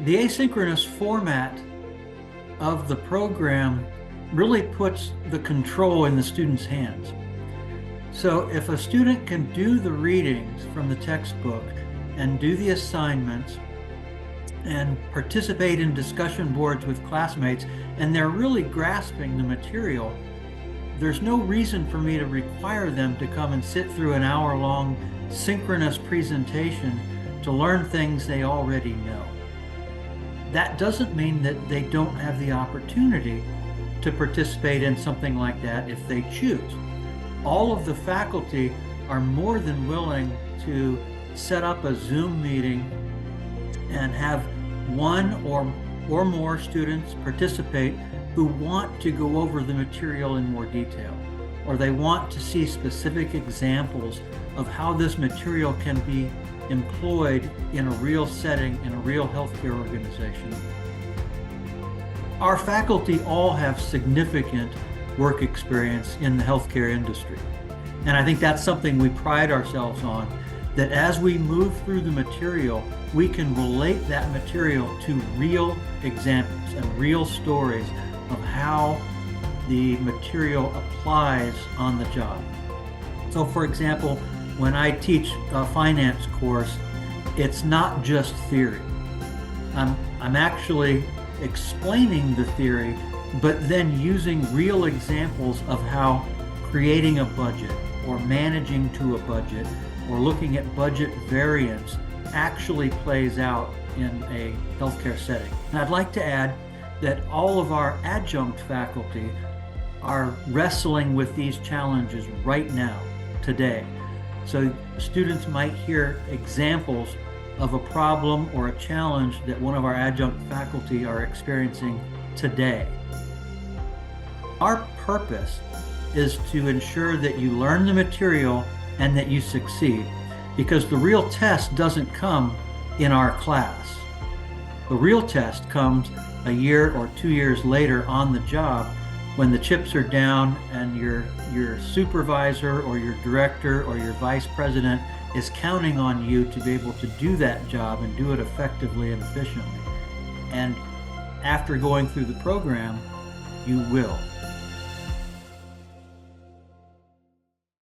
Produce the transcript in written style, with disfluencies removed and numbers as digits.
The asynchronous format of the program really puts the control in the student's hands. So if a student can do the readings from the textbook and do the assignments and participate in discussion boards with classmates, and they're really grasping the material, there's no reason for me to require them to come and sit through an hour-long synchronous presentation to learn things they already know. That doesn't mean that they don't have the opportunity to participate in something like that if they choose. All of the faculty are more than willing to set up a Zoom meeting and have one or more students participate who want to go over the material in more detail, or they want to see specific examples of how this material can be employed in a real setting, in a real healthcare organization. Our faculty all have significant work experience in the healthcare industry. And I think that's something we pride ourselves on, that as we move through the material, we can relate that material to real examples and real stories of how the material applies on the job. So for example, when I teach a finance course, it's not just theory. I'm actually explaining the theory, but then using real examples of how creating a budget or managing to a budget or looking at budget variance actually plays out in a healthcare setting. And I'd like to add that all of our adjunct faculty are wrestling with these challenges right now, today. So students might hear examples of a problem or a challenge that one of our adjunct faculty are experiencing today. Our purpose is to ensure that you learn the material and that you succeed, because the real test doesn't come in our class. The real test comes a year or 2 years later on the job, when the chips are down and your supervisor or your director or your vice president is counting on you to be able to do that job and do it effectively and efficiently. And after going through the program, you will.